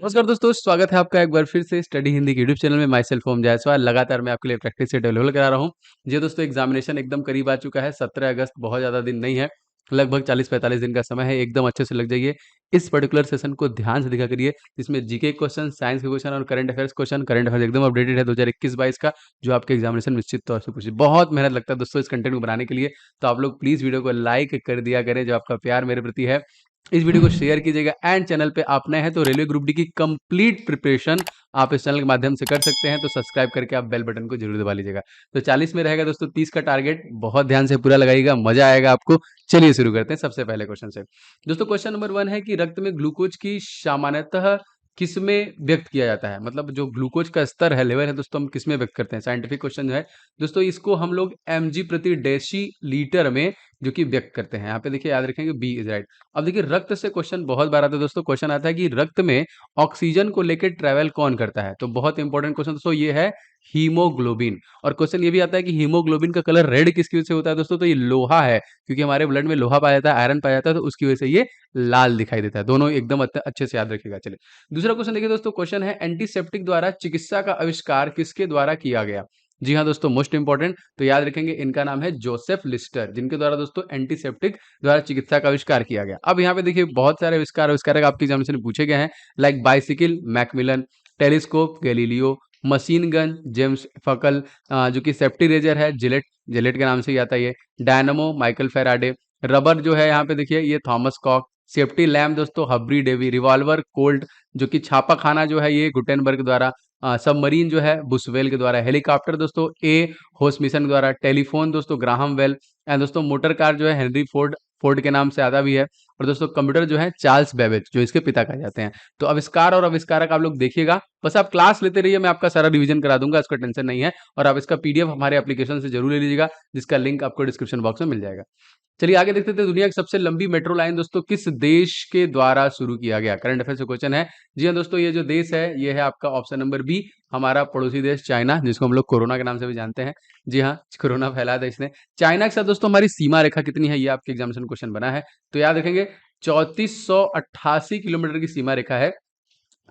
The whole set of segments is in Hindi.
नमस्कार दोस्तों, स्वागत है आपका एक बार फिर से स्टडी हिंदी के यूट्यूब चैनल में। माई सेल्फ ओम जायसवाल लगातार मैं आपके लिए प्रैक्टिस सेट अवेलेबल करा रहा हूँ। जी दोस्तों, एग्जामिनेशन एकदम करीब आ चुका है। 17 अगस्त, बहुत ज़्यादा दिन नहीं है, लगभग 40-45 दिन का समय है। एकदम अच्छे से लग जाइए। इस पर्टिकुलर सेशन को ध्यान से देखा करिए। इसमें जीके क्वेश्चन, साइंस के क्वेश्चन और current affairs question. Current affairs एकदम अपडेटेड है 2021-22 का, जो आपके एग्जामिनेशन निश्चित तौर से पूछे। बहुत मेहनत लगता है दोस्तों इस कंटेंट को बनाने के लिए, तो आप लोग प्लीज़ वीडियो को लाइक कर दिया करें। जो आपका प्यार मेरे प्रति है, इस वीडियो को शेयर कीजिएगा। एंड चैनल पे आप नए हैं तो रेलवे ग्रुप डी की कंप्लीट प्रिपरेशन आप इस चैनल के माध्यम से कर सकते हैं, तो सब्सक्राइब करके आप बेल बटन को जरूर दबा लीजिएगा। तो 40 में रहेगा दोस्तों 30 का टारगेट। बहुत ध्यान से पूरा लगाइएगा, मजा आएगा आपको। चलिए शुरू करते हैं सबसे पहले क्वेश्चन से। दोस्तों क्वेश्चन नंबर 1 है कि रक्त में ग्लूकोज की सामान्यतः किसमें व्यक्त किया जाता है। मतलब जो ग्लूकोज का स्तर है, लेवल है दोस्तों, हम किसमें व्यक्त करते हैं। साइंटिफिक क्वेश्चन जो है दोस्तों, इसको हम लोग mg प्रति डेसी लीटर में जो कि व्यक्त करते हैं। यहाँ पे देखिए, याद रखेंगे बी इज राइट। अब देखिए, रक्त से क्वेश्चन बहुत बार आता है दोस्तों। क्वेश्चन आता है कि रक्त में ऑक्सीजन को लेकर ट्रैवल कौन करता है। तो बहुत इंपॉर्टेंट क्वेश्चन दोस्तों ये है, हीमोग्लोबिन। और क्वेश्चन ये भी आता है कि हीमोग्लोबिन का कलर रेड किसकी वजह से होता है दोस्तों। तो ये लोहा है, क्योंकि हमारे ब्लड में लोहा पाया जाता है, आयरन पाया जाता है, तो उसकी वजह से ये लाल दिखाई देता है। दोनों एकदम अच्छे से याद रखिएगा। चलिए दूसरा क्वेश्चन देखिए दोस्तों। क्वेश्चन है, एंटीसेप्टिक द्वारा चिकित्सा का आविष्कार किसके द्वारा किया गया। जी हाँ दोस्तों, मोस्ट इंपॉर्टेंट, तो याद रखेंगे इनका नाम है जोसेफ लिस्टर, जिनके द्वारा दोस्तों एंटीसेप्टिक द्वारा चिकित्सा का आविष्कार किया गया। अब यहाँ पे देखिए, बहुत सारे आविष्कारक आपके एग्जामिनेशन में पूछे गए हैं, like bicycle Macmillan, telescope Galileo, machine gun James Puckle, जो कि सेफ्टी रेजर है जिलेट, जिलेट के नाम से ही आता है ये, डायनामो माइकल फेराडे, रबर जो है यहाँ पे देखिए ये थॉमस कॉक, सेफ्टी लैम्प दोस्तों हब्री डेवी, रिवॉल्वर कोल्ट, जो कि छापा खाना जो है ये गुटेनबर्ग द्वारा, सबमरीन जो है बुशवेल के द्वारा, हेलीकॉप्टर दोस्तों ए होस मिशन के द्वारा, टेलीफोन दोस्तों ग्राहम वेल, एंड दोस्तों मोटर कार जो है हेनरी फोर्ड, फोर्ड के नाम से आता भी है। और दोस्तों कंप्यूटर जो है चार्ल्स बेबेज, जो इसके पिता कहे जाते हैं। तो आविष्कार और आविष्कारक आप लोग देखिएगा, बस आप क्लास लेते रहिए, मैं आपका सारा रिवीजन करा दूंगा, इसका टेंशन नहीं है। और आप इसका पीडीएफ हमारे एप्लीकेशन से जरूर ले लीजिएगा, जिसका लिंक आपको डिस्क्रिप्शन बॉक्स में मिल जाएगा। चलिए आगे देखते थे, दुनिया की सबसे लंबी मेट्रो लाइन दोस्तों किस देश के द्वारा शुरू किया गया। करंट अफेयर से क्वेश्चन है। जी हाँ दोस्तों, ये जो देश है ये है आपका ऑप्शन नंबर बी, हमारा पड़ोसी देश चाइना, जिसको हम लोग कोरोना के नाम से भी जानते हैं। जी हाँ, कोरोना फैलाया था इसने। चाइना के साथ दोस्तों हमारी सीमा रेखा कितनी है, ये आपके एग्जामिनेशन क्वेश्चन बना है। तो याद रखेंगे 3488 किलोमीटर की सीमा रेखा है।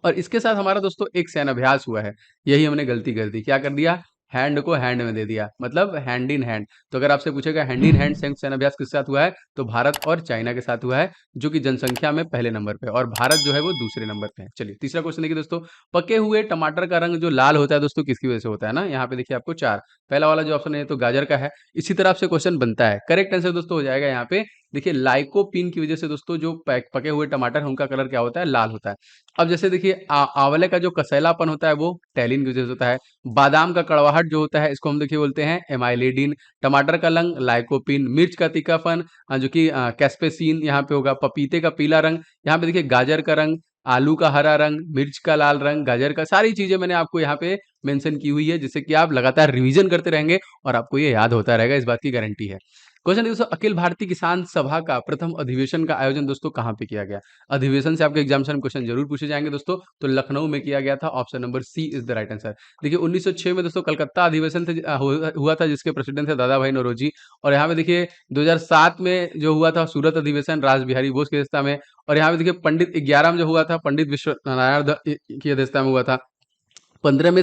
और इसके साथ हमारा दोस्तों एक सैन्याभ्यास हुआ है। यही हमने गलती कर दी, क्या कर दिया, हैंड को हैंड में दे दिया, मतलब हैंड इन हैंड। तो अगर आपसे पूछेगा हैंड इन हैंड संयुक्त सैन्याभ्यास किसके साथ हुआ है, तो भारत और चाइना के साथ हुआ है, जो कि जनसंख्या में पहले नंबर पे है, और भारत जो है वो दूसरे नंबर पे है। चलिए तीसरा क्वेश्चन देखिए दोस्तों। पके हुए टमाटर का रंग जो लाल होता है दोस्तों किसकी वजह से होता है ना। यहाँ पे देखिए आपको चार, पहला वाला जो ऑप्शन है तो गाजर का है। इसी तरह से क्वेश्चन बनता है। करेक्ट आंसर दोस्तों हो जाएगा यहाँ पे, देखिए लाइकोपीन की वजह से दोस्तों जो पके हुए टमाटर है उनका कलर क्या होता है, लाल होता है। अब जैसे देखिए आंवले का जो कसैलापन होता है वो टैलिन की वजह से होता है। बादाम का कड़वाहट जो होता है इसको हम देखिए बोलते हैं एमाइलेडिन। टमाटर का रंग लाइकोपिन। मिर्च का तीखापन जो कि कैस्पेसिन यहाँ पे होगा। पपीते का पीला रंग, यहाँ पे देखिए गाजर का रंग, आलू का हरा रंग, मिर्च का लाल रंग, गाजर का, सारी चीजें मैंने आपको यहाँ पे मेंशन की हुई है, जिससे कि आप लगातार रिवीजन करते रहेंगे और आपको ये याद होता रहेगा, इस बात की गारंटी है। क्वेश्चन दोस्तों, अखिल भारतीय किसान सभा का प्रथम अधिवेशन का आयोजन दोस्तों कहाँ पे किया गया। अधिवेशन से आपके एग्जामिनेशन क्वेश्चन जरूर पूछे जाएंगे दोस्तों, तो लखनऊ में किया गया था। Option number C is the right answer. देखिए 1906 में दोस्तों कलकत्ता अधिवेशन हुआ था, जिसके प्रेसिडेंट थे दादा भाई नौरोजी। और यहाँ पे देखिए 2007 में जो हुआ था सूरत अधिवेशन, राज बिहारी बोस की अध्यक्षता में। और यहाँ पे देखिए पंडित 11 में जो हुआ था पंडित विश्व नारायण की अध्यक्षता में हुआ था। 15 में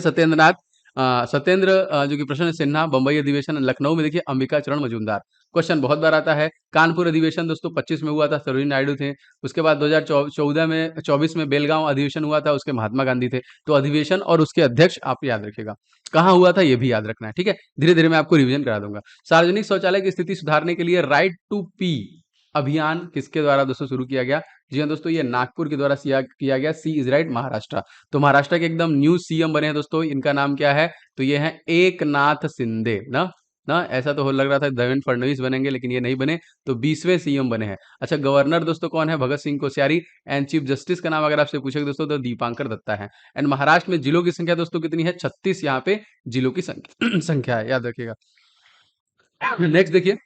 सत्येंद्र जो कि प्रसन्न सिन्हा, बंबई अधिवेशन। लखनऊ में देखिए अंबिका चरण मजूमदार। क्वेश्चन बहुत बार आता है। कानपुर अधिवेशन दोस्तों 25 में हुआ था, सरोजिनी नायडू थे। उसके बाद 2014 में 24 में बेलगांव अधिवेशन हुआ था, उसके महात्मा गांधी थे। तो अधिवेशन और उसके अध्यक्ष आप याद रखिएगा, कहाँ हुआ था ये भी याद रखना है, ठीक है। धीरे धीरे मैं आपको रिवीजन करा दूंगा। सार्वजनिक शौचालय की स्थिति सुधारने के लिए राइट टू पी अभियान किसके द्वारा दोस्तों शुरू किया गया। जी हाँ दोस्तों, ये नागपुर के द्वारा किया गया। सी इज राइट, महाराष्ट्र। तो महाराष्ट्र के एकदम न्यू सीएम बने हैं दोस्तों, इनका नाम क्या है, तो ये है एकनाथ शिंदे ना। ना ऐसा तो लग रहा था देवेंद्र फडणवीस बनेंगे, लेकिन ये नहीं बने, तो 20वें सीएम बने हैं। अच्छा, गवर्नर दोस्तों कौन है, Bhagat Singh Koshyari. And chief justice का नाम अगर आपसे पूछेगा दोस्तों तो दीपांकर दत्ता है। एंड महाराष्ट्र में जिलों की संख्या दोस्तों कितनी है, 36 यहाँ पे जिलों की संख्या है, याद रखिएगा। नेक्स्ट देखिए,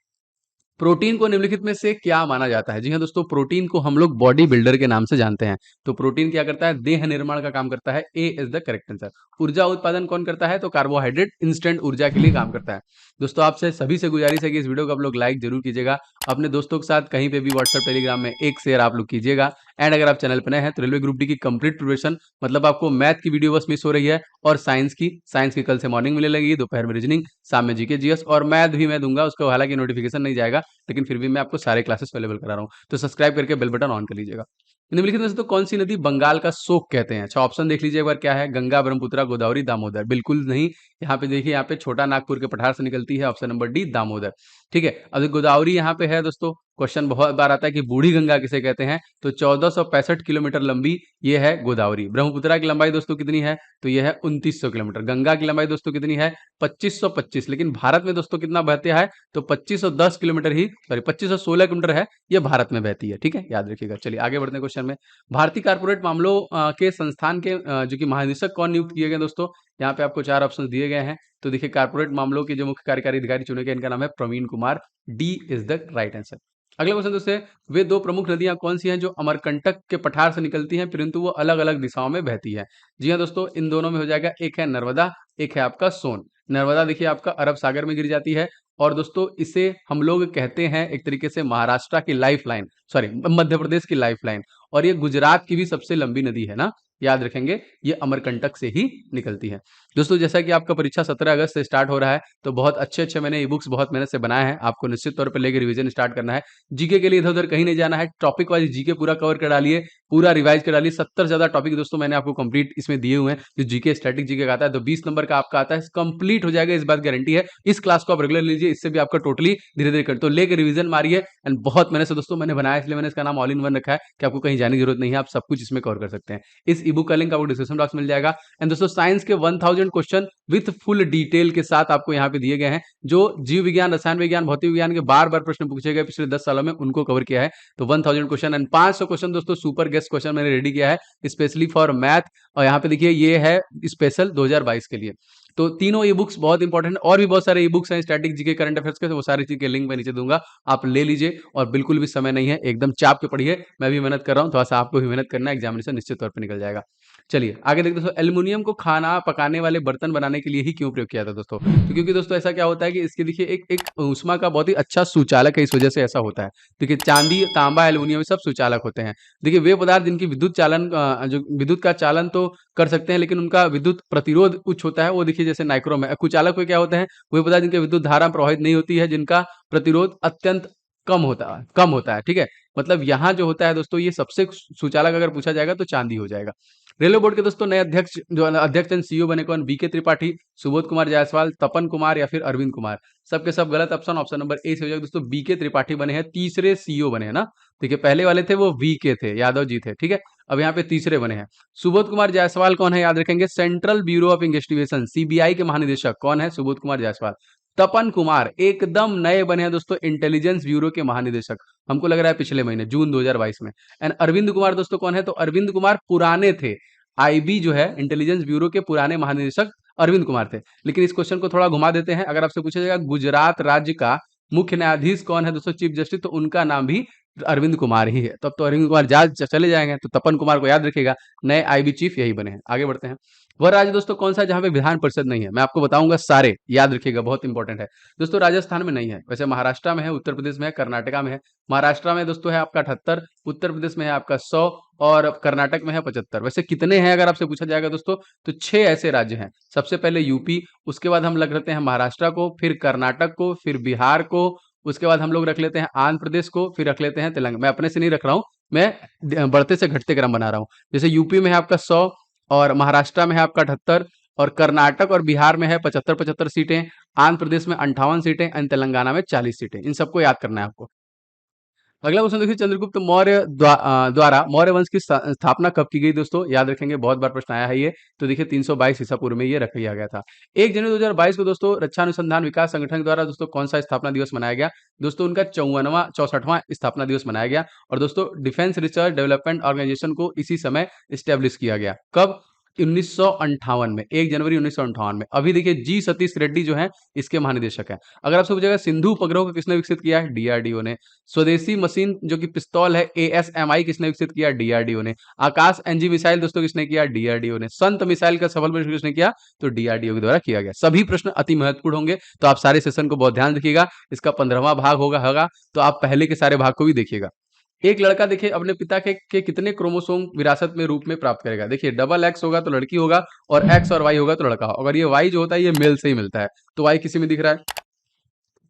प्रोटीन को निम्नलिखित में से क्या माना जाता है। जी हाँ दोस्तों, प्रोटीन को हम लोग बॉडी बिल्डर के नाम से जानते हैं। तो प्रोटीन क्या करता है, देह निर्माण का काम करता है। ए इज द करेक्ट आंसर। ऊर्जा उत्पादन कौन करता है, तो कार्बोहाइड्रेट इंस्टेंट ऊर्जा के लिए काम करता है। दोस्तों आपसे सभी से गुजारिश है कि इस वीडियो को आप लोग लाइक जरूर कीजिएगा। अपने दोस्तों के साथ कहीं पे भी व्हाट्सएप टेलीग्राम में एक शेयर आप लोग कीजिएगा। एंड अगर आप चैनल पर नए हैं तो रेलवे ग्रुप डी की कंप्लीट प्रिपरेशन, मतलब आपको मैथ की वीडियो बस मिस हो रही है, और साइंस की कल से मॉर्निंग मिलने लगी, दोपहर में रीजनिंग, शाम में जीके जीएस, और मैथ भी मैं दूंगा उसको, हालांकि नोटिफिकेशन नहीं जाएगा, लेकिन फिर भी मैं आपको सारे क्लासेस अवेलेबल करा रहा हूँ, तो सब्सक्राइब करके बेल बटन ऑन कर लीजिएगा। निम्नलिखित में से तो कौन सी नदी बंगाल का शोक कहते हैं? अच्छा, ऑप्शन देख लीजिए एक बार, क्या है? गंगा, ब्रह्मपुत्रा, गोदावरी, दामोदर। बिल्कुल नहीं, यहाँ पे देखिए, यहाँ पे छोटा नागपुर के पठार से निकलती है, ऑप्शन नंबर डी दामोदर। ठीक है, अब गोदावरी यहाँ पे है दोस्तों, क्वेश्चन बहुत बार आता है कि बूढ़ी गंगा किसे कहते हैं, तो 1465 किलोमीटर लंबी ये है गोदावरी। ब्रह्मपुत्रा की लंबाई दोस्तों कितनी है, तो ये है 2900 किलोमीटर। गंगा की लंबाई दोस्तों कितनी है, 2525, लेकिन भारत में दोस्तों कितना बहते हैं, तो 2510 किलोमीटर ही, सॉरी 2516 किलोमीटर है, ये भारत में बहती है। ठीक है, याद रखिएगा। चलिए आगे बढ़ते हैं क्वेश्चन में। भारतीय कारपोरेट मामलों के संस्थान के जो कि महानिदेशक कौन नियुक्त किए गए दोस्तों, यहाँ पे आपको 4 ऑप्शन दिए गए हैं। तो देखिए, कारपोरेट मामलों के जो मुख्य कार्यकारी अधिकारी चुने गए, इनका नाम है Praveen Kumar. D is the right answer. अगला क्वेश्चन दोस्तों, वे दो प्रमुख नदियां कौन सी हैं जो अमरकंटक के पठार से निकलती हैं, परंतु वो अलग अलग दिशाओं में बहती है? जी हाँ दोस्तों, इन दोनों में हो जाएगा, एक है नर्मदा, एक है आपका सोन। नर्मदा देखिए आपका अरब सागर में गिर जाती है, और दोस्तों इसे हम लोग कहते हैं एक तरीके से महाराष्ट्र की life line, sorry Madhya Pradesh की लाइफ लाइन, और ये गुजरात की भी सबसे लंबी नदी है ना, याद रखेंगे, ये अमरकंटक से ही निकलती है। दोस्तों जैसा कि आपका परीक्षा 17 अगस्त से स्टार्ट हो रहा है, तो बहुत अच्छे मैंने ई बुक्स बहुत मेहनत से बनाए हैं, आपको निश्चित तौर पर लेकर रिवीजन स्टार्ट करना है। जीके के लिए इधर उधर कहीं नहीं जाना है, टॉपिक वाइज जीके पूरा कवर कर डालिए, पूरा रिवाइज कर डालिए। 70 से ज्यादा टॉपिक दोस्तों मैंने आपको कंप्लीट इसमें दिए हुए हैं। जो जीके स्टैटिक जीके का आता है, तो 20 नंबर का आपका आता है, कंप्लीट हो जाएगा, इस बात गारंटी है। इस क्लास को आप रेगुलर लीजिए, इससे भी आपका टोटली धीरे धीरे कर, तो लेकर रिवीजन मारिए। एंड बहुत मेहनत से दोस्तों मैंने बनाया, इसलिए मैंने इसका नाम ऑल इन वन रखा है कि आपको कहीं जाने की जरूरत नहीं है, आप सब कुछ इसमें कवर कर सकते हैं। इस ई बुक का लिंक आपको डिस्क्रिप्शन बॉक्स में मिल जाएगा। एंड दोस्तों साइंस के 1000 क्वेश्चन विथ फुल डिटेल के साथ आपको यहाँ पे दिए गए हैं, जो जीव विज्ञान, रसायन विज्ञान, भौतिक विज्ञान के बार बार प्रश्न पूछे गए पिछले 10 सालों में, उनको कवर किया है। तो 1000 क्वेश्चन एंड 500 क्वेश्चन दोस्तों सुपर गेस्ट क्वेश्चन मैंने रेडी किया है स्पेशली फॉर मैथ, और यहाँ पे देखिए ये है स्पेशल 2022 के लिए। तो तीनों ई बुक्स बहुत इंपॉर्टेंट, और भी बहुत सारे ई बुक्स हैं स्टैटिक जीके करंट अफेयर्स के, वो सारी चीज के लिंक मैं नीचे दूंगा, आप ले लीजिए, और बिल्कुल भी समय नहीं है, एकदम चाप के पढ़िए। मैं भी मेहनत कर रहा हूँ, थोड़ा सा आपको भी मेहनत करना है, एग्जामिनेशन निश्चित तौर पर निकल जाएगा। चलिए आगे देखते हैं दोस्तों, एल्युमिनियम को खाना पकाने वाले बर्तन बनाने के लिए ही क्यों प्रयोग किया था दोस्तों? तो क्योंकि दोस्तों ऐसा क्या होता है कि इसके देखिए एक एक ऊष्मा का बहुत ही अच्छा सुचालक है, इस वजह से ऐसा होता है। देखिए चांदी, तांबा, एल्युमिनियम सब सुचालक होते हैं। देखिए वे पदार्थ जिनकी विद्युत चालन, जो विद्युत का चालन तो कर सकते हैं, लेकिन उनका विद्युत प्रतिरोध उच्च होता है, वो देखिए जैसे नाइक्रोम है। कुचालक में क्या होते हैं, वे पदार्थ जिनके विद्युत धारा प्रवाहित नहीं होती है, जिनका प्रतिरोध अत्यंत कम होता है। ठीक है, मतलब यहाँ जो होता है दोस्तों, ये सबसे सुचालक अगर पूछा जाएगा तो चांदी हो जाएगा। रेलवे बोर्ड के दोस्तों नए अध्यक्ष, जो अध्यक्ष एंड सीईओ बने कौन? बीके त्रिपाठी, सुबोध कुमार जायसवाल, तपन कुमार या फिर अरविंद कुमार। सबके सब गलत ऑप्शन, ऑप्शन नंबर ए से हो जाएगा दोस्तों। बीके त्रिपाठी बने हैं, तीसरे सीईओ बने हैं ना। देखिए पहले वाले थे वो वीके थे, यादव जी थे। ठीक है, अब यहाँ पे तीसरे बने हैं। सुबोध कुमार जायसवाल कौन है, याद रखेंगे, central bureau of investigation CBI के महानिदेशक कौन है? सुबोध कुमार जायसवाल। तपन कुमार एकदम नए बने हैं दोस्तों, इंटेलिजेंस ब्यूरो के महानिदेशक, हमको लग रहा है पिछले महीने जून 2022 में। एंड अरविंद कुमार दोस्तों कौन है? तो अरविंद कुमार पुराने थे, आईबी जो है इंटेलिजेंस ब्यूरो के पुराने महानिदेशक अरविंद कुमार थे। लेकिन इस क्वेश्चन को थोड़ा घुमा देते हैं, अगर आपसे पूछा जाएगा गुजरात राज्य का मुख्य न्यायाधीश कौन है दोस्तों, चीफ जस्टिस, तो उनका नाम भी अरविंद कुमार ही है। तब तो अरविंद कुमार चले जाएंगे, तो तपन कुमार को याद रखिएगा, नए आईबी चीफ यही बने हैं। आगे बढ़ते हैं। वह राज्य दोस्तों कौन सा है जहां पे विधान परिषद नहीं है? मैं आपको बताऊंगा सारे, याद रखिएगा, बहुत इंपॉर्टेंट है दोस्तों। राजस्थान में नहीं है, वैसे महाराष्ट्र में है, उत्तर प्रदेश में है, कर्नाटका में है। महाराष्ट्र में दोस्तों है आपका 78, उत्तर प्रदेश में है आपका 100, और कर्नाटक में है 75। वैसे कितने हैं अगर आपसे पूछा जाएगा दोस्तों, तो 6 ऐसे राज्य हैं। सबसे पहले यूपी, उसके बाद हम लग रखते हैं महाराष्ट्र को, फिर कर्नाटक को, फिर बिहार को, उसके बाद हम लोग रख लेते हैं आंध्र प्रदेश को, फिर रख लेते हैं तेलंगाना। मैं अपने से नहीं रख रहा हूँ, मैं बढ़ते से घटते क्रम बना रहा हूँ। जैसे यूपी में है आपका 100, और महाराष्ट्र में है आपका 78, और कर्नाटक और बिहार में है 75 सीटें, आंध्र प्रदेश में 58 सीटें, एंड तेलंगाना में 40 सीटें। इन सबको याद करना है आपको। अगला क्वेश्चन देखिए, चंद्रगुप्त मौर्य द्वारा मौर्य वंश की स्थापना कब की गई दोस्तों? याद रखेंगे, बहुत बार प्रश्न आया है ये। तो देखिए 322 ईसा पूर्व में ये रख लिया गया था। 1 जनवरी 2022 को दोस्तों रक्षा अनुसंधान विकास संगठन द्वारा दोस्तों कौन सा स्थापना दिवस मनाया गया? दोस्तों उनका 64वां स्थापना दिवस मनाया गया। और दोस्तों डिफेंस रिसर्च डेवलपमेंट ऑर्गेनाइजेशन को इसी समय स्टेब्लिश किया गया। कब? 1958 में, 1 जनवरी 1958 में। अभी देखिए जी सतीश रेड्डी जो है इसके महानिदेशक हैं। अगर आपसे पूछेगा सिंधु उपग्रह को किसने विकसित किया है? डीआरडीओ ने। स्वदेशी मशीन जो कि पिस्तौल है एएसएमआई किसने विकसित किया? डीआरडीओ ने। आकाश एनजी मिसाइल दोस्तों किसने किया? डीआरडीओ ने। संत मिसाइल का सफल परीक्षण किसने किया? तो डीआरडीओ के द्वारा किया गया। सभी प्रश्न अति महत्वपूर्ण होंगे, तो आप सारे सेशन को बहुत ध्यान रखिएगा। इसका 15वां भाग होगा, तो आप पहले के सारे भाग को भी देखिएगा। एक लड़का देखिए अपने पिता के कितने क्रोमोसोम विरासत में रूप में प्राप्त करेगा? देखिए डबल एक्स होगा तो लड़की होगा और एक्स और वाई होगा तो लड़का होगा। अगर ये वाई जो होता है ये मेल से ही मिलता है, तो वाई किसी में दिख रहा है?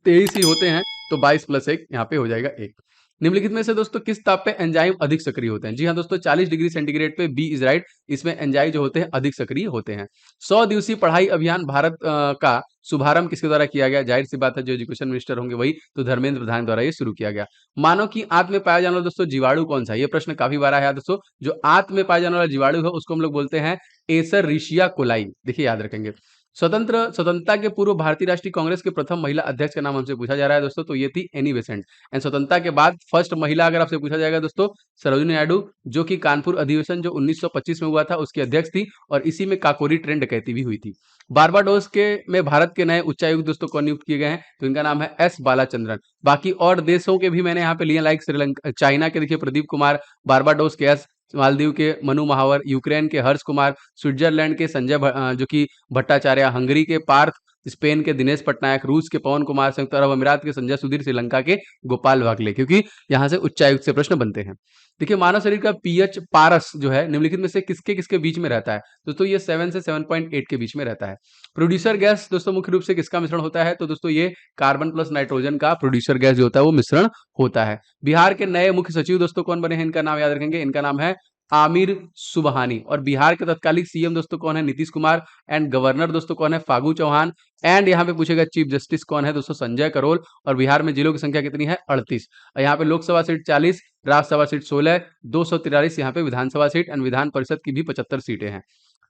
23 ही होते हैं, तो 22 प्लस 1 यहाँ पे हो जाएगा 1। निम्नलिखित में से दोस्तों किस ताप पे एंजाइम अधिक सक्रिय होते हैं? जी हाँ दोस्तों, 40 डिग्री सेंटीग्रेड पे बी इज राइट। इसमें एंजाइम जो होते हैं अधिक सक्रिय होते हैं। 100 दिवसीय पढ़ाई अभियान भारत का शुभारंभ किसके द्वारा किया गया? जाहिर सी बात है, जो एजुकेशन मिनिस्टर होंगे वही, तो धर्मेंद्र प्रधान द्वारा ये शुरू किया गया। मानव की आंत में पाया जाने वाला दोस्तों जीवाणु कौन सा है? ये प्रश्न काफी बार आया है दोस्तों। जो आंत में पाया जाने वाला जीवाणु है उसको हम लोग बोलते हैं एसररिशिया कोलाई। देखिए याद रखेंगे। स्वतंत्रता के पूर्व भारतीय राष्ट्रीय कांग्रेस के प्रथम महिला अध्यक्ष का नाम हमसे पूछा जा रहा है दोस्तों, तो ये थी एनी बेसेंट। एंड स्वतंत्रता के बाद फर्स्ट महिला अगर आपसे पूछा जाएगा दोस्तों, सरोजिनी नायडू, जो कि कानपुर अधिवेशन जो 1925 में हुआ था उसकी अध्यक्ष थी, और इसी में काकोरी ट्रेन डकैती भी हुई थी। बारबाडोस के में भारत के नए उच्चायुक्त दोस्तों कौन नियुक्त किए गए हैं? तो इनका नाम है एस बालाचंद्रन। बाकी और देशों के भी मैंने यहाँ पे लिए, लाइक श्रीलंका, चाइना के देखिए प्रदीप कुमार, बारबाडोस के एस, मालदीव के मनु महावर, यूक्रेन के हर्ष कुमार, स्विट्जरलैंड के संजय जो कि भट्टाचार्य, हंगरी के पार्थ, स्पेन के दिनेश पटनायक, रूस के पवन कुमार, संयुक्त अरब अमीरात के संजय सुधीर, श्रीलंका के गोपाल वागले, क्योंकि यहाँ से उच्चायुक्त से प्रश्न बनते हैं। देखिए मानव शरीर का पीएच पारस जो है निम्नलिखित में से किसके किसके बीच में रहता है? दोस्तों ये 7 से 7.8 के बीच में रहता है। प्रोड्यूसर गैस दोस्तों मुख्य रूप से किसका मिश्रण होता है? तो दोस्तों ये कार्बन प्लस नाइट्रोजन का प्रोड्यूसर गैस जो होता है वो मिश्रण होता है। बिहार के नए मुख्य सचिव दोस्तों कौन बने हैं? इनका नाम याद रखेंगे, इनका नाम है आमिर सुबहानी। और बिहार के तत्कालीन सीएम दोस्तों कौन है? नीतीश कुमार। एंड गवर्नर दोस्तों कौन है? फागू चौहान। एंड यहाँ पे पूछेगा चीफ जस्टिस कौन है? दोस्तों संजय करोल। और बिहार में जिलों की संख्या कितनी है? 38। और यहाँ पे लोकसभा सीट 40, राज्यसभा सीट 16, 243 यहाँ पे विधानसभा सीट, एंड विधान परिषद की भी 75 सीटें हैं।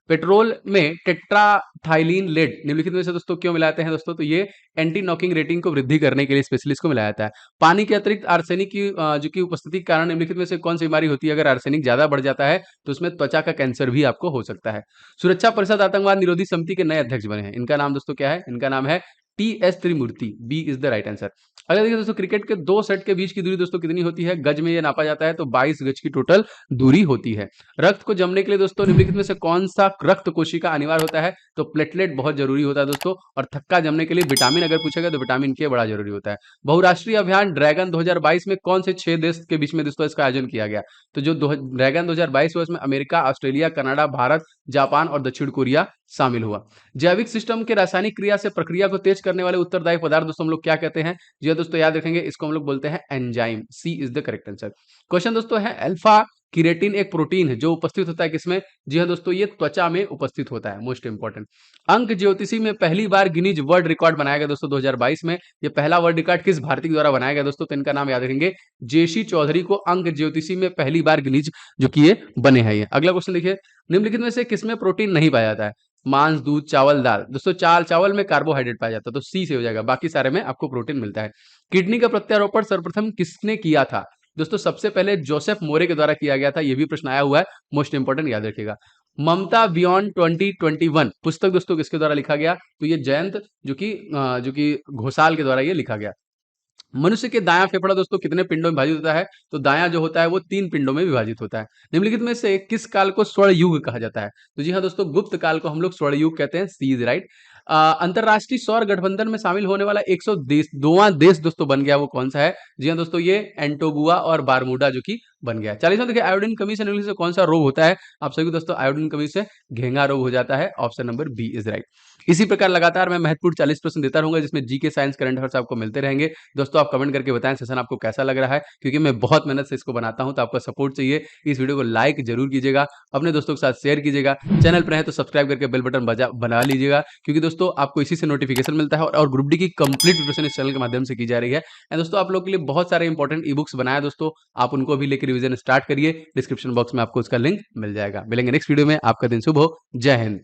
पेट्रोल में टेट्राथाइलिन लेड निम्नलिखित में से दोस्तों क्यों मिलाते हैं दोस्तों? तो ये एंटी नॉकिंग रेटिंग को वृद्धि करने के लिए स्पेशलिस्ट को मिलाया जाता है। पानी के अतिरिक्त आर्सेनिक की जो कि उपस्थिति के कारण निम्नलिखित में से कौन सी बीमारी होती है? अगर आर्सेनिक ज्यादा बढ़ जाता है तो उसमें त्वचा का कैंसर भी आपको हो सकता है। सुरक्षा परिषद आतंकवाद निरोधी समिति के नए अध्यक्ष बने हैं। इनका नाम दोस्तों क्या है? इनका नाम है T S Trimurti. B is the right answer. अगर देखिए दोस्तों क्रिकेट के दो सेट के बीच की दूरी दोस्तों कितनी होती है? गज में ये नापा जाता है, तो 22 गज की टोटल दूरी होती है। रक्त को जमने के लिए दोस्तों निम्नलिखित में से कौन सा रक्त कोशिका अनिवार्य होता है? तो प्लेटलेट बहुत जरूरी होता है दोस्तों। और थक्का जमने के लिए विटामिन अगर पूछेगा तो विटामिन के बड़ा जरूरी होता है। बहुराष्ट्रीय अभियान ड्रैगन 2022 में कौन से 6 देश के बीच में दोस्तों इसका आयोजन किया गया? तो जो ड्रैगन 2022 हुआ उसमें America, Australia, Canada, Bharat, Japan और दक्षिण कोरिया शामिल हुआ। जैविक सिस्टम के रासायनिक क्रिया से प्रक्रिया को तेज करने वाले उत्तरदायी पदार्थ दोस्तों हम लोग क्या कहते हैं? जी हाँ दोस्तों याद रखेंगे, इसको हम लोग बोलते हैं enzyme. C is the correct answer. Question दोस्तों है अल्फा किरेटिन एक प्रोटीन है जो उपस्थित होता है किसमें? जी हाँ दोस्तों, ये त्वचा में उपस्थित होता है। Most important. अंक ज्योतिषी में पहली बार गिनीज वर्ल्ड रिकॉर्ड बनाया गया दोस्तों 2022 में। ये पहला वर्ल्ड रिकॉर्ड किस भारतीय द्वारा बनाया गया दोस्तों? तो इनका नाम याद रखेंगे, जेसी चौधरी को अंक ज्योतिषी में पहली बार गिनीज जो कि ये बने हैं। ये अगला क्वेश्चन देखिए, निम्नलिखित में से किसमें प्रोटीन नहीं पाया जाता है? मांस, दूध, चावल, दाल। दोस्तों चावल में कार्बोहाइड्रेट पाया जाता है, तो सी से हो जाएगा। बाकी सारे में आपको प्रोटीन मिलता है। किडनी का प्रत्यारोपण सर्वप्रथम किसने किया था? दोस्तों सबसे पहले जोसेफ मोरे के द्वारा किया गया था। ये भी प्रश्न आया हुआ है, मोस्ट इंपोर्टेंट, याद रखिएगा। ममता बियॉन्ड 2021 पुस्तक दोस्तों किसके द्वारा लिखा गया? तो ये जयंत जो कि घोषाल के द्वारा ये लिखा गया। मनुष्य के दायां फेफड़ा दोस्तों कितने पिंडों में विभाजित होता है? तो दायां जो होता है वो 3 पिंडों में विभाजित होता है। निम्नलिखित में से किस काल को स्वर्ण युग कहा जाता है? तो जी हाँ दोस्तों, गुप्त काल को हम लोग स्वर्ण युग कहते हैं। सी इज राइट। अंतरराष्ट्रीय सौर गठबंधन में शामिल होने वाला 102वां देश दोस्तों बन गया, वो कौन सा है? जी हाँ दोस्तों, ये एंटोगुआ और बारमूडा जो कि बन गया। 40वां देखिए, आयोडीन कमी से निम्नलिखित से कौन सा रोग होता है? आप सभी दोस्तों, आयोडीन कमी से घेंगा रोग हो जाता है। Option number B is right. इसी प्रकार लगातार मैं महत्वपूर्ण 40 प्रश्न देता रहूंगा, जिसमें जीके, साइंस, करंट अफेयर्स आपको मिलते रहेंगे। दोस्तों आप कमेंट करके बताएं सेशन आपको कैसा लग रहा है, क्योंकि मैं बहुत मेहनत से इसको बनाता हूं, तो आपका सपोर्ट चाहिए। इस वीडियो को लाइक जरूर कीजिएगा, अपने दोस्तों के साथ शेयर कीजिएगा, चैनल पर है तो सब्सक्राइब करके बेल बटन बना लीजिएगा, क्योंकि दोस्तों आपको इसी से नोटिफिकेशन मिलता है। और ग्रुप डी की कंप्लीट प्रिपरेशन इस चैनल के माध्यम से की जा रही है। एंड दोस्तों आप लोग के लिए बहुत सारे इंपॉर्टेंट ई बुक्स बनाए दोस्तों, आप उनको भी लेकर रिवीजन स्टार्ट करिए। डिस्क्रिप्शन बॉक्स में आपको उसका लिंक मिल जाएगा। मिलेंगे नेक्स्ट वीडियो में। आपका दिन शुभ हो। जय हिंद।